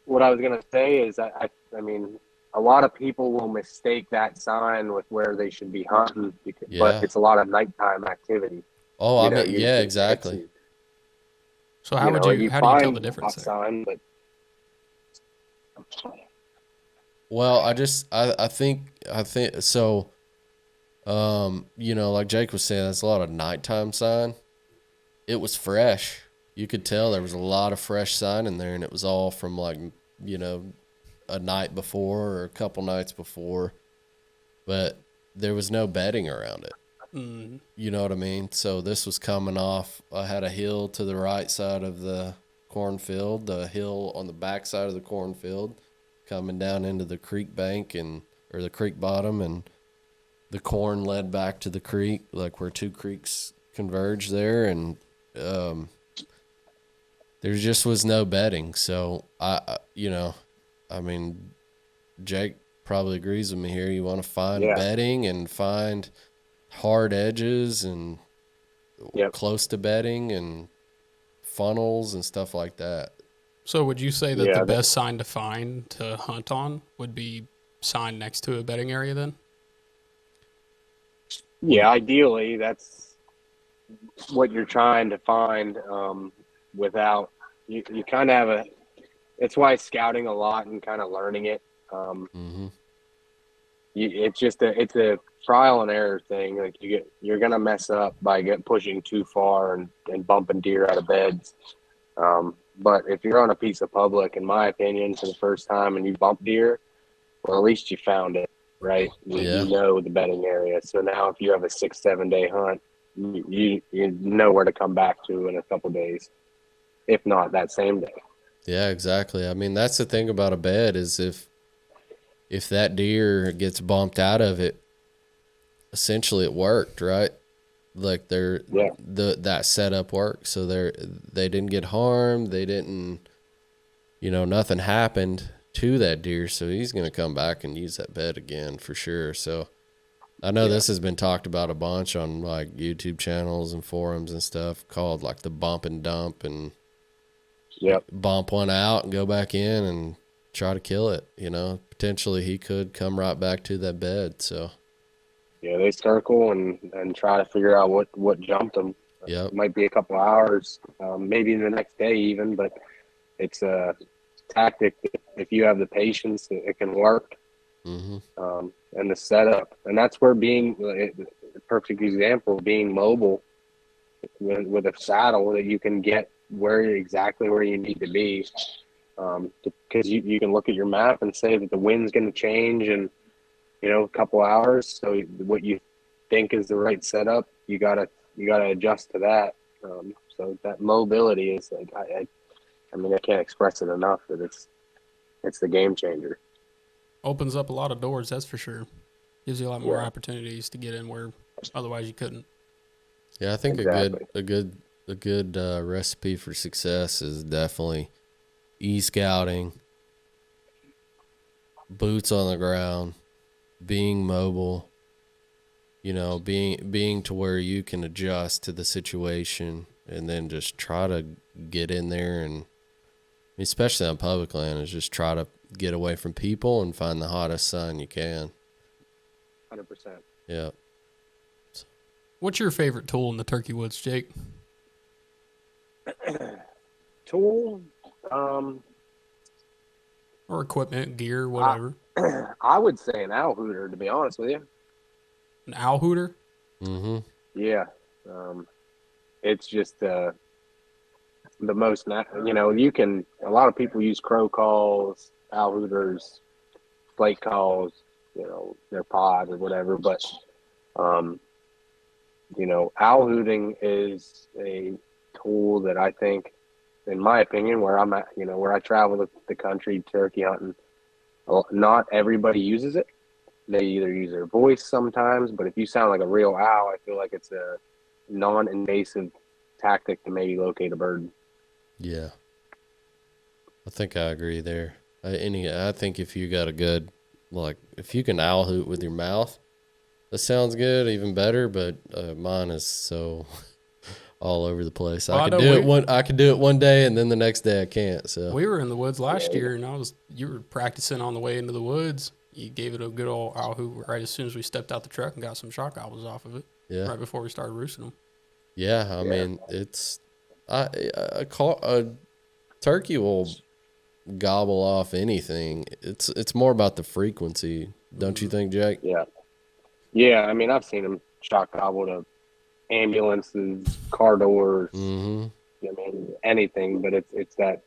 I was gonna say is, I mean, a lot of people will mistake that sign with where they should be hunting, but it's a lot of nighttime activity. Oh, exactly. So how do you tell the difference there? Sign, but Well, I think so. Like Jake was saying, that's a lot of nighttime sign. It was fresh. You could tell there was a lot of fresh sign in there, and it was all from a night before or a couple nights before, but there was no bedding around it. Mm-hmm. You know what I mean? So this was coming off. I had a hill to the right side of the cornfield, the hill on the back side of the cornfield, coming down into the creek bank or the creek bottom, and the corn led back to the creek, where two creeks converge there, and there just was no bedding. So Jake probably agrees with me here. You want to find bedding and find hard edges and close to bedding and funnels and stuff like that. So would you say that the best sign to find to hunt on would be sign next to a bedding area then? yeah, ideally that's what you're trying to find. Without you kind of have it's why scouting a lot and kind of learning it. It's a trial and error thing. You're gonna mess up by pushing too far and bumping deer out of beds. But if you're on a piece of public, in my opinion, for the first time and you bump deer, well, at least you found it, right? You know the bedding area. So now if you have a 6-7 day hunt, you know where to come back to in a couple days, if not that same day. Yeah, exactly. I mean, that's the thing about a bed is if that deer gets bumped out of it, essentially it worked, right? Like Yeah. that setup worked. So they didn't get harmed. They didn't, nothing happened to that deer. So he's going to come back and use that bed again for sure. So I know this has been talked about a bunch on like YouTube channels and forums and stuff called like the bump and dump, and Yep. bump one out and go back in and try to kill it. Potentially he could come right back to that bed. So Yeah, they circle and try to figure out what jumped them. yep. It might be a couple hours, maybe the next day even, but it's a tactic. If you have the patience, it can work. Mm-hmm. And the setup, and that's where being a perfect example, being mobile with a saddle that you can get exactly where you need to be. Because you can look at your map and say that the wind's going to change in a couple hours. So what you think is the right setup, you gotta adjust to that. So that mobility is like I mean I can't express it enough that it's the game changer. Opens up a lot of doors, that's for sure. Gives you a lot more Yeah. opportunities to get in where otherwise you couldn't. Yeah, I think Exactly. a good recipe for success is definitely e-scouting, boots on the ground, being mobile, being to where you can adjust to the situation, and then just try to get in there, and especially on public land, is just try to get away from people and find the hottest sun you can. 100%. Yeah. What's your favorite tool in the turkey woods, Jake? Tool, Or equipment, gear, whatever. I would say an owl hooter, to be honest with you. An owl hooter? Mm-hmm. Yeah. It's just the most, you can, a lot of people use crow calls, owl hooters, flake calls, their pod or whatever. But, owl hooting is a tool that I think, in my opinion, where I'm at, where I travel the country turkey hunting, not everybody uses it. They either use their voice sometimes, but if you sound like a real owl, I feel like it's a non-invasive tactic to maybe locate a bird. Yeah. I think I agree there. I think if you got a good, like, if you can owl hoot with your mouth, that sounds good, even better. But mine is so all over the place. Well, I could do it one day, and then the next day I can't. So We were in the woods last year, and you were practicing on the way into the woods. You gave it a good old owl hoot right as soon as we stepped out the truck and got some shock owls off of it. yeah, Right before we started roosting them. yeah. I mean, it's a turkey will gobble off anything. It's more about the frequency, don't you think, Jake? Yeah. Yeah, I mean, I've seen them shock gobble to ambulances, car doors, Mm-hmm. I mean, anything, but it's that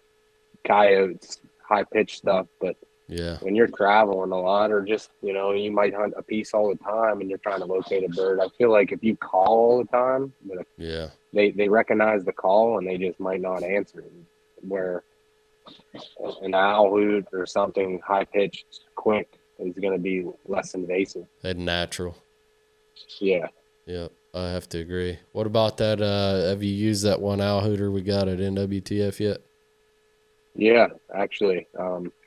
coyotes, high-pitched stuff. But Yeah, when you're traveling a lot, or just, you might hunt a piece all the time and you're trying to locate a bird, I feel like if you call all the time, yeah, they recognize the call and they just might not answer it. Where an owl hoot or something high-pitched, quick is going to be less invasive. and natural. Yeah. Yep, I have to agree. What about that? Have you used that one owl hooter we got at NWTF yet? Yeah, actually,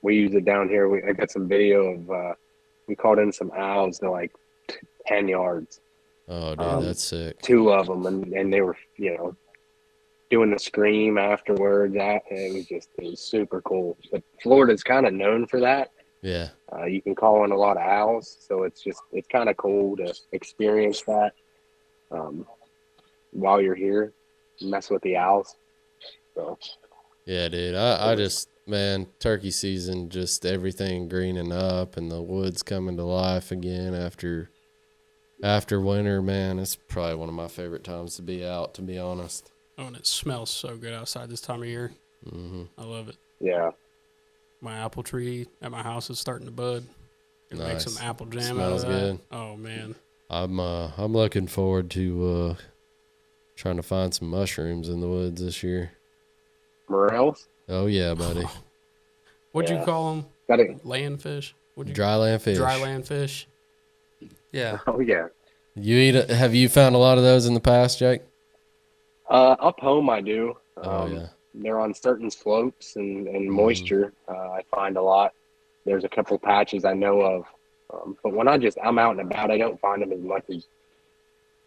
we use it down here. I got some video of we called in some owls to like 10 yards, Oh, dude, that's sick. 2 of them, and they were doing the scream afterwards. It was super cool. But Florida's kind of known for that. Yeah, You can call in a lot of owls, so it's kind of cool to experience that while you're here, mess with the owls. So. yeah, dude. I just, man, turkey season, just everything greening up and the woods coming to life again after winter, man. It's probably one of my favorite times to be out, to be honest. Oh, and it smells so good outside this time of year. Mm-hmm. I love it. Yeah. My apple tree at my house is starting to bud. Gonna make Nice. some apple jam Smells out of that. good. Oh man. I'm looking forward to trying to find some mushrooms in the woods this year. Morels? Oh yeah, buddy. What'd you Yeah. call them? Got it. Land fish? Dry land fish. Dry land fish. Yeah. Oh yeah. Have you found a lot of those in the past, Jake? Up home I do. Oh yeah. They're on certain slopes and moisture. I find a lot. There's a couple patches I know of, but when I'm out and about, I don't find them as much as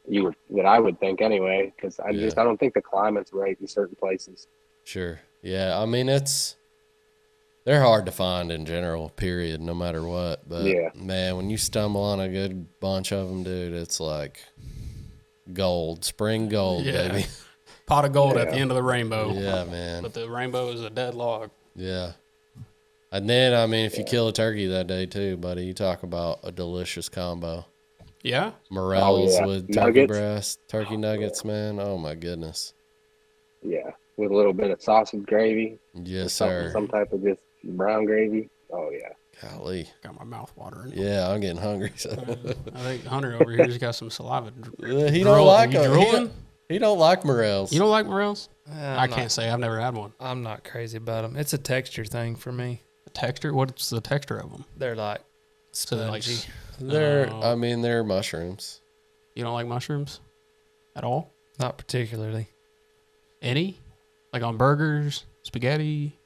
that I would think anyway. Because I don't think the climate's right in certain places. Sure. Yeah. I mean, they're hard to find in general. Period. No matter what. But Yeah. man, when you stumble on a good bunch of them, dude, it's like gold, spring gold, Yeah. baby. Pot of gold at Yeah. the end of the rainbow. Yeah, man. But the rainbow is a dead log. Yeah. And then, I mean, if you kill a turkey that day too, buddy, you talk about a delicious combo. Yeah? Morels Oh, yeah. with turkey Nuggets. breast, turkey nuggets, man. Oh my goodness. Yeah, with a little bit of sausage gravy. Yes, Something, sir. some type of just brown gravy. Oh yeah. Golly. Got my mouth watering. Yeah, I'm getting hungry. So. I think Hunter over here's got some saliva. He don't like you them. drooling? He don't like morels. You don't like morels? I'm I not- can't say. I've never had one. I'm not crazy about them. It's a texture thing for me. The texture? What's the texture of them? They're like So they're like, spongy. I mean, they're mushrooms. you don't like mushrooms at all? Not particularly. Any? Like on burgers, spaghetti,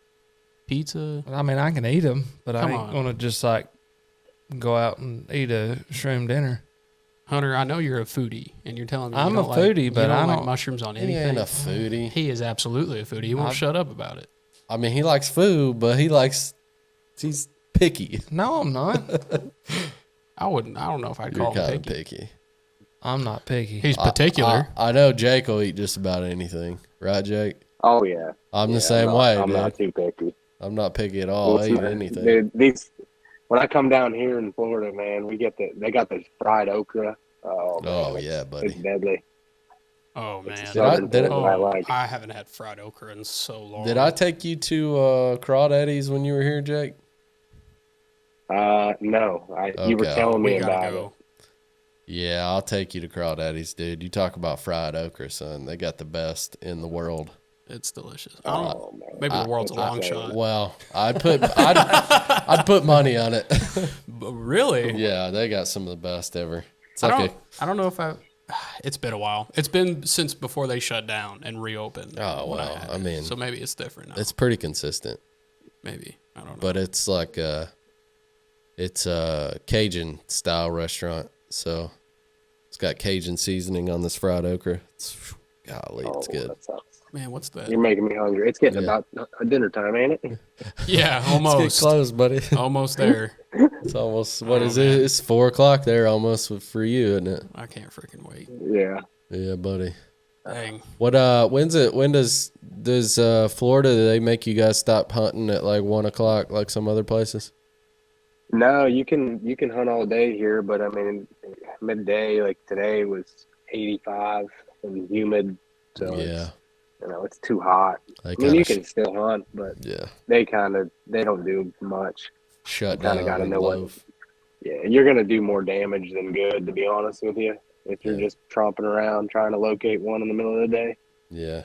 pizza? I mean, I can eat them, but Come I ain't on. gonna just like go out and eat a shroom dinner. Hunter, I know you're a foodie, and you're telling me I'm you a don't foodie, like, but you don't I like don't- mushrooms on He anything. ain't a foodie. He is absolutely a foodie. He won't shut up about it. I mean, he likes food, but he's picky. No, I'm not. I don't know if I'd You're call him kind of picky. picky. I'm not picky. He's particular. I know Jake will eat just about anything. Right, Jake? Oh yeah. I'm Yeah, the same I'm way, not, I'm dude. not too picky. I'm not picky at all. I eat anything. Dude, when I come down here in Florida, man, they got this fried okra. Oh, man, Oh, it's- yeah, buddy. It's deadly. Oh, It's man. a Did I- southern did food I- that I like. I haven't had fried okra in so long. Did I take you to Crawdaddy's when you were here, Jake? No, you were Okay. telling me We gotta about go. Yeah, I'll take you to Crawdaddy's, dude. You talk about fried okra, son. They got the best in the world. It's delicious. it. I don't know. Oh man, Maybe the world's a That's long not shot. bad. Well, I'd put money on it. But really? Yeah, they got some of the best ever. It's I like don't, I don't know if I. It's been a while. It's been since before they shut down and reopened. Oh, when well, had I it. mean, so maybe it's different now. it's pretty consistent, Maybe I don't know. but it's like it's a Cajun style restaurant, so it's got Cajun seasoning on this fried okra. Golly, it's good. That sucks. Man, what's that? You're making me hungry. It's getting Yeah. about dinner time, ain't it? Yeah, Let's get almost. close, buddy. Almost there. It's almost what is it? It's 4:00 there, almost for you, isn't it? I can't freaking wait. Yeah. Yeah, buddy. Dang. What when's it? When does Florida? Do they make you guys stop hunting at like 1:00 like some other places? No, you can hunt all day here, but I mean, midday like today was 85 and humid, so Yeah, it's too hot. they I mean, you kind can still hunt, but yeah they don't do much. shut Kind down. of got to and know what. loaf. Yeah, you're gonna do more damage than good, to be honest with you. If you're Yeah. just tromping around trying to locate one in the middle of the day. Yeah,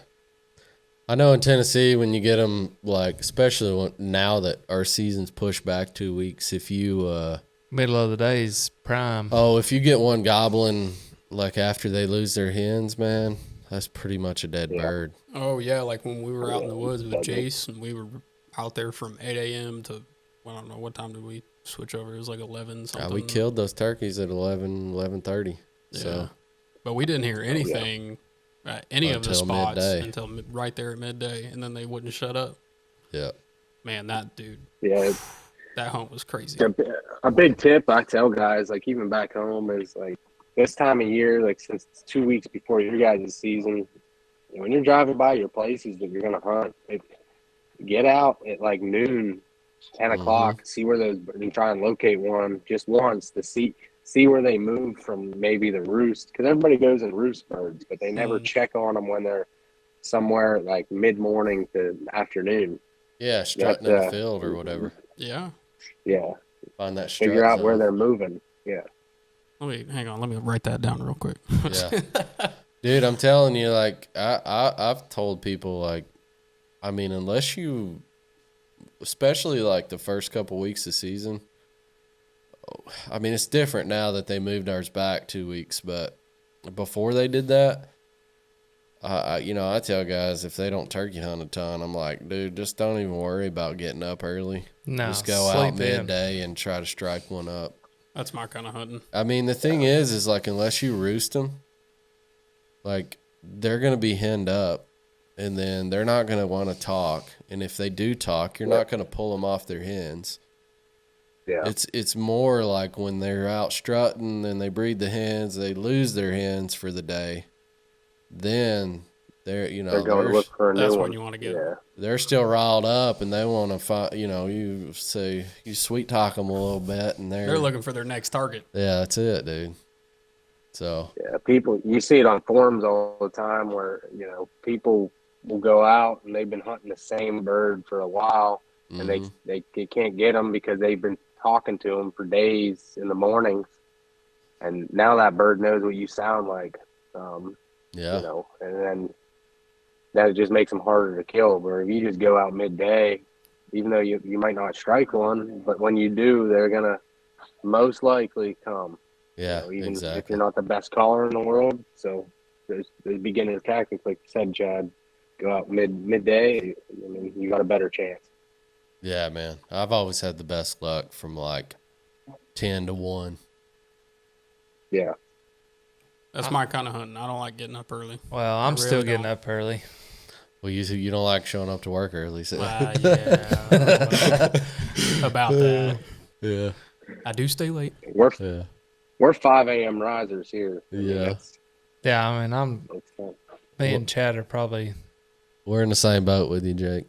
I know in Tennessee when you get them, like especially now that our season's pushed back 2 weeks, if you Middle of the day's prime. if you get one gobbling like after they lose their hens, man, that's pretty much a dead Yeah. bird. Oh yeah, like when we were out in the woods with Definitely. Jace, and we were out there from 8 a.m. to I don't know what time did we switch over. It was like 11 something. We killed those turkeys at 11:30. Yeah. So But we didn't hear anything at any of the Until spots midday. until right there at midday, and then they wouldn't shut up. yeah, Man, that dude, Yeah, that hunt was crazy. a big tip I tell guys, like even back home, is like this time of year, like since it's 2 weeks before your guys' season, when you're driving by your places that you're gonna hunt, get out at like noon, 10 o'clock, see where those, and try and locate one just once to see where they move from maybe the roost, because everybody goes in roost birds, but they never check on them when they're somewhere like mid-morning to afternoon. yeah, strutting in That's, the field or whatever. Yeah. Yeah, Find that strut figure out where zone. they're moving. Yeah. Hang on. Let me write that down real quick. Yeah, dude, I'm telling you, like I've told people, like I mean, unless you, especially like the first couple weeks of season. I mean, it's different now that they moved ours back 2 weeks, but before they did that, I tell guys if they don't turkey hunt a ton, I'm like, dude, just don't even worry about getting up early. No, just go out midday and try to strike one up. That's my kind of hunting. I mean, the thing is like unless you roost them, like they're gonna be henned up, and then they're not gonna want to talk. And if they do talk, you're not gonna pull them off their hens. Yeah. It's more like when they're out strutting and they breed the hens, they lose their hens for the day. Then they're going to look for a new one. That's when you want to get. Yeah. They're still riled up and they want to find. You say you sweet talk them a little bit, and They're looking for their next target. Yeah, that's it, dude. So Yeah, people, you see it on forums all the time where people will go out and they've been hunting the same bird for a while, and they can't get them because they've been talking to them for days in the mornings, and now that bird knows what you sound like. And then that just makes them harder to kill. Where if you just go out midday, even though you might not strike one, but when you do, they're gonna most likely come. Yeah, even exactly. if you're not the best caller in the world. So there's beginner tactics, like you said, Chad. Go out midday. I mean, you got a better chance. Yeah, man. I've always had the best luck from like 10 to 1. Yeah. That's my kind of hunting. I don't like getting up early. Well, I'm still getting up early. Well, you don't like showing up to work early, so. Yeah. About that. Yeah. I do stay late. We're 5 a.m. risers here. Yeah. Yeah, I mean, me and Chad are probably. We're in the same boat with you, Jake.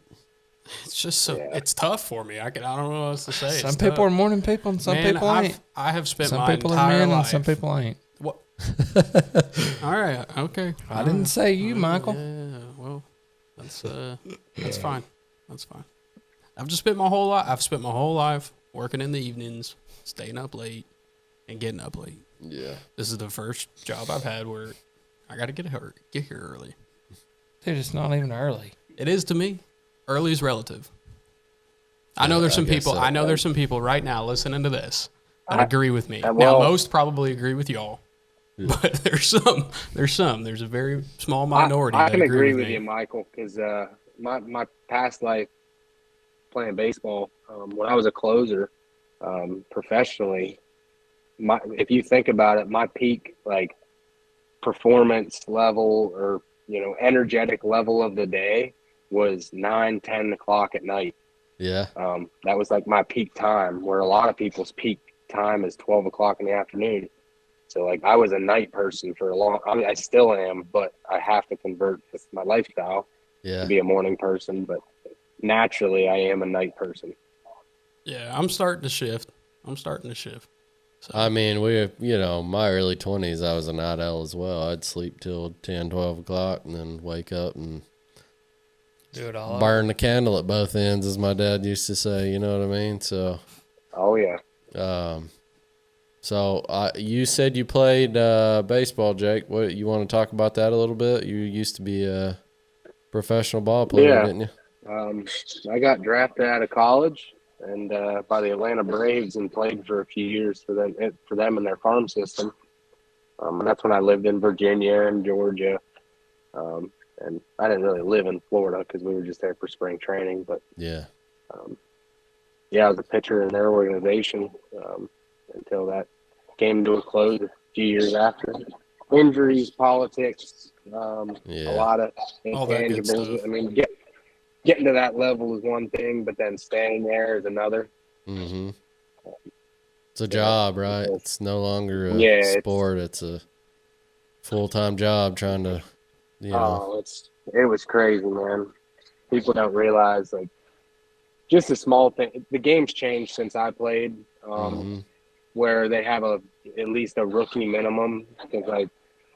It's just it's tough for me. I don't know what else to say. Some people are morning people and some people ain't. I have spent some my people entire are men life. and some people ain't. What? All right. Okay. I didn't say you, Michael. Yeah. Well, that's fine. That's fine. I've spent my whole life working in the evenings, staying up late, and getting up late. Yeah. This is the first job I've had where I got to get here early. Dude, it's not even early. It is to me. Early is relative. I know there's some people. I know there's some people right now listening to this that agree with me. Now, most probably agree with y'all, but there's some. There's a very small minority. I can that agree with me. you, Michael, because my past life playing baseball, when I was a closer, professionally, if you think about it, my peak like performance level or energetic level of the day was 9-10 o'clock at night. Yeah. That was like my peak time, where a lot of people's peak time is 12 o'clock in the afternoon. So like I was a night person for I still am, but I have to convert with my lifestyle to be a morning person. But naturally I am a night person. Yeah, I'm starting to shift. So. I mean, my early 20s, I was a night owl as well. I'd sleep till 10, 12 o'clock and then wake up and do it all. Burn the candle at both ends, as my dad used to say. You know what I mean? So. Oh yeah. So you said you played baseball, Jake. What you want to talk about that a little bit? You used to be a professional ball player, didn't you? I got drafted out of college and by the Atlanta Braves and played for a few years for them and their farm system. And that's when I lived in Virginia and Georgia. And I didn't really live in Florida because we were just there for spring training. But yeah, I was a pitcher in their organization until that came to a close a few years after. Injuries, politics, a lot of intangibles. I mean, getting to that level is one thing, but then staying there is another. Mm-hmm. It's a job, right? It's no longer a sport. It's a full-time job trying to. It was crazy, man. People don't realize, like, just a small thing. The game's changed since I played, where they have at least a rookie minimum. Because, like,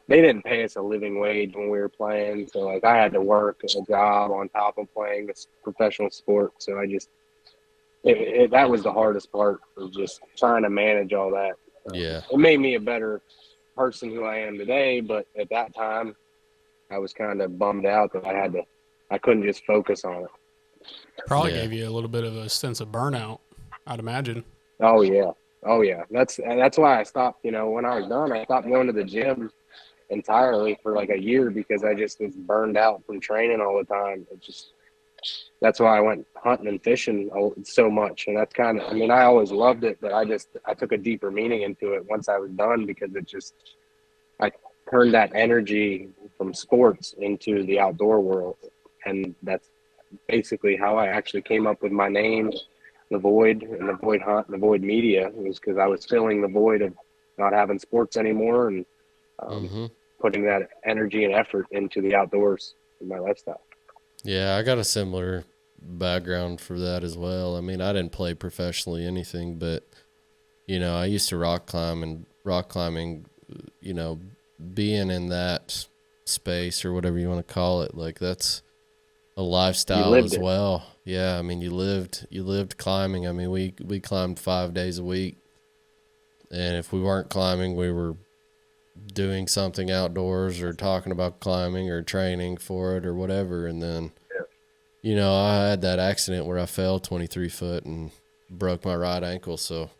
they didn't pay us a living wage when we were playing. So, like, I had to work a job on top of playing this professional sport. So that was the hardest part, was just trying to manage all that. It made me a better person who I am today, but at that time, I was kind of bummed out that I I couldn't just focus on it. Probably Yeah. gave you a little bit of a sense of burnout, I'd imagine. Oh yeah. Oh yeah. That's why I stopped, when I was done, I stopped going to the gym entirely for like a year because I just was burned out from training all the time. That's why I went hunting and fishing so much. And that's I always loved it, but I took a deeper meaning into it once I was done because I turned that energy from sports into the outdoor world. And that's basically how I actually came up with my name, The Void, and The Void Hunt, and The Void Media. It was because I was filling the void of not having sports anymore and Mm-hmm. putting that energy and effort into the outdoors in my lifestyle. Yeah, I got a similar background for that as well. I mean, I didn't play professionally anything, but I used to rock climbing, being in that space or whatever you want to call it, like that's a lifestyle as well. Yeah, I mean, you lived climbing. I mean, we climbed 5 days a week, and if we weren't climbing, we were doing something outdoors or talking about climbing or training for it or whatever. And then, I had that accident where I fell 23 foot and broke my right ankle. So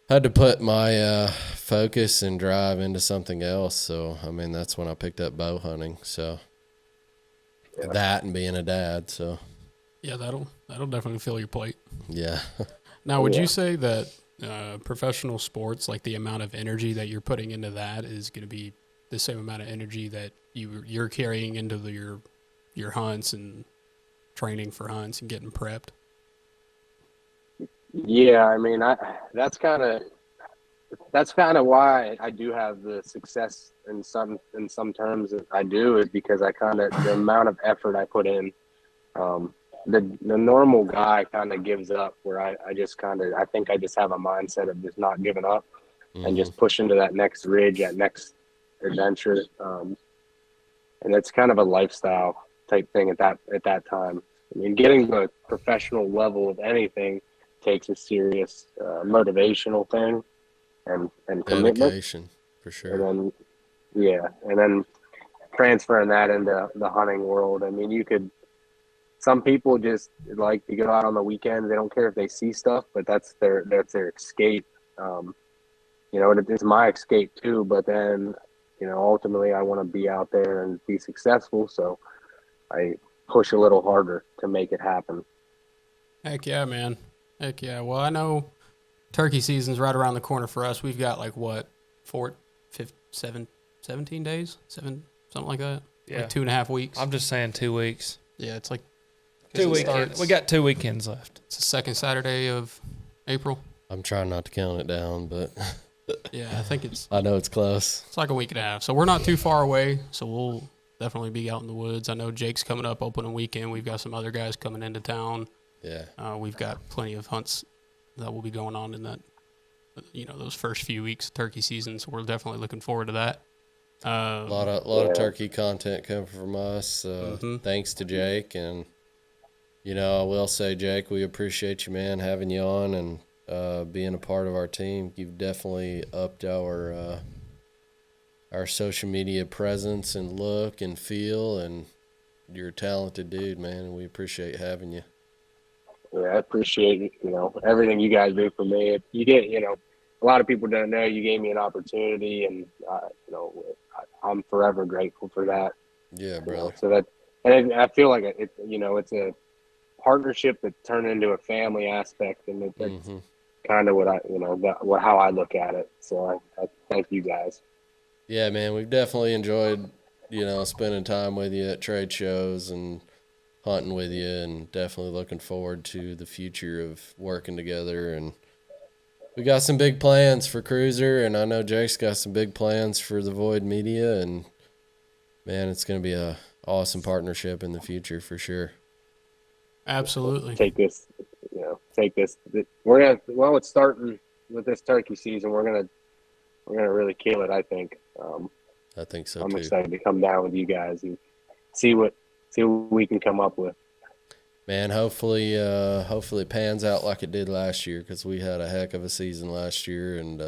I had to put my focus and drive into something else. So, I mean, that's when I picked up bow hunting. So that and being a dad. So Yeah, that'll definitely fill your plate. yeah. Now, would you say that professional sports, like the amount of energy that you're putting into that, is going to be the same amount of energy that you're carrying into your hunts and training for hunts and getting prepped? Yeah, I mean, that's kind of why I do have the success in some terms that I do, is because the amount of effort I put in. The normal guy kind of gives up, where I think I just have a mindset of just not giving up and just pushing to that next ridge, that next adventure. And it's kind of a lifestyle type thing at that time. I mean, getting to a professional level of anything takes a serious motivational thing and commitment. Dedication, for sure. And then transferring that into the hunting world. I mean, some people just like to go out on the weekends. They don't care if they see stuff, but that's their escape. It's my escape too. But then, ultimately, I want to be out there and be successful. So I push a little harder to make it happen. Heck yeah, man. Heck yeah. Well, I know turkey season's right around the corner for us. We've got 17 days, something like that. Yeah. Like 2.5 weeks. I'm just saying 2 weeks. Yeah, it's like 2 weekends. We got 2 weekends left. It's the second Saturday of April. I'm trying not to count it down, but Yeah, I think it's I know it's close. like a week and a half. So we're not too far away. So we'll definitely be out in the woods. I know Jake's coming up opening weekend. We've got some other guys coming into town. Yeah. We've got plenty of hunts that will be going on in that, those first few weeks of turkey season. So we're definitely looking forward to that. A lot of turkey content coming from us. Thanks to Jake. And, I will say, Jake, we appreciate you, man, having you on and being a part of our team. You've definitely upped our social media presence and look and feel, and you're a talented dude, man, and we appreciate having you. Yeah, I appreciate everything you guys do for me. You get a lot of people don't know you gave me an opportunity, and I'm forever grateful for that. Yeah, brother. And I feel like it's a partnership that turned into a family aspect, and it's kind of what how I look at it. So I thank you guys. Yeah, man, we've definitely enjoyed spending time with you at trade shows and hunting with you, and definitely looking forward to the future of working together. And we got some big plans for CRÜZR, and I know Jake's got some big plans for the Void Media, and man, it's going to be a awesome partnership in the future for sure. Absolutely. Take this. It's starting with this turkey season. We're gonna really kill it, I think. I think so I'm too. excited to come down with you guys and see what we can come up with. Man, hopefully it pans out like it did last year, because we had a heck of a season last year. And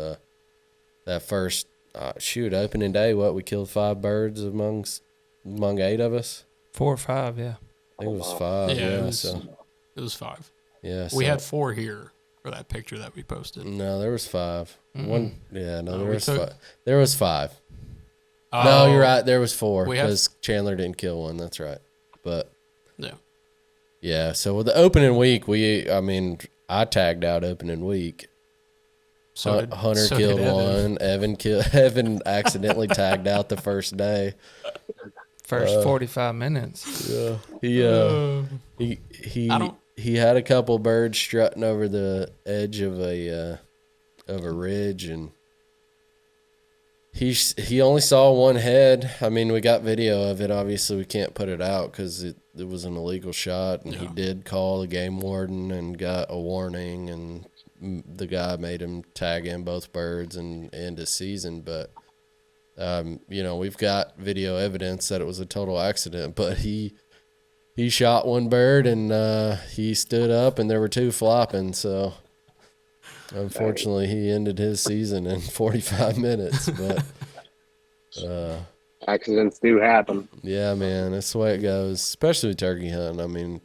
that first opening day, we killed 5 birds among 8 of us. 4 or 5, yeah. I think it was 5. Yeah, Yeah, it was 5. yeah. We so- had 4 here for that picture that we posted. No, there was 5. Mm-mm. One. Yeah, no, there we was took- 5. There was 5. No, Oh, you're right. There was 4 We have- because Chandler didn't kill one. That's right. But Yeah. yeah, so with the opening week, I tagged out opening week. So Hunter so killed did Evan. one. Evan accidentally tagged out the first day. First 45 minutes. Yeah, I don't- he had a couple birds strutting over the edge of a ridge, and he only saw one head. I mean, we got video of it. Obviously, we can't put it out because it was an illegal shot, and he did call the game warden and got a warning, and the guy made him tag in both birds and end his season. But we've got video evidence that it was a total accident. But he shot one bird, and he stood up, and there were 2 flopping. So unfortunately, he ended his season in 45 minutes. But Accidents do happen. yeah, man, that's the way it goes, especially with turkey hunting. I mean,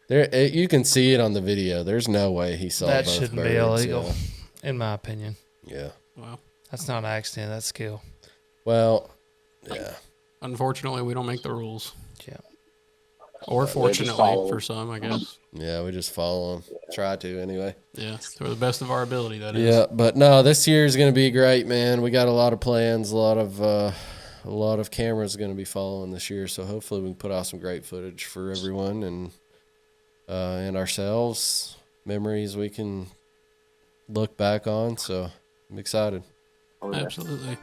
there you can see it on the video. There's no way he saw That both shouldn't birds. be illegal, in my opinion. Yeah. Well, That's not an accident. That's skill. Well, yeah. unfortunately, we don't make the rules. Yeah. Or just fortunately follow for some, I guess. Yeah, we just follow them. Try to anyway. Yeah, to the best of our ability, that is. Yeah, but no, this year is going to be great, man. We got a lot of plans, a lot of cameras going to be following this year. So hopefully we can put out some great footage for everyone and ourselves, memories we can look back on. So I'm excited. Oh, yeah. Absolutely.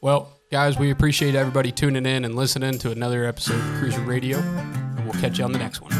Well, guys, we appreciate everybody tuning in and listening to another episode of CRÜZR Radio, and we'll catch you on the next one.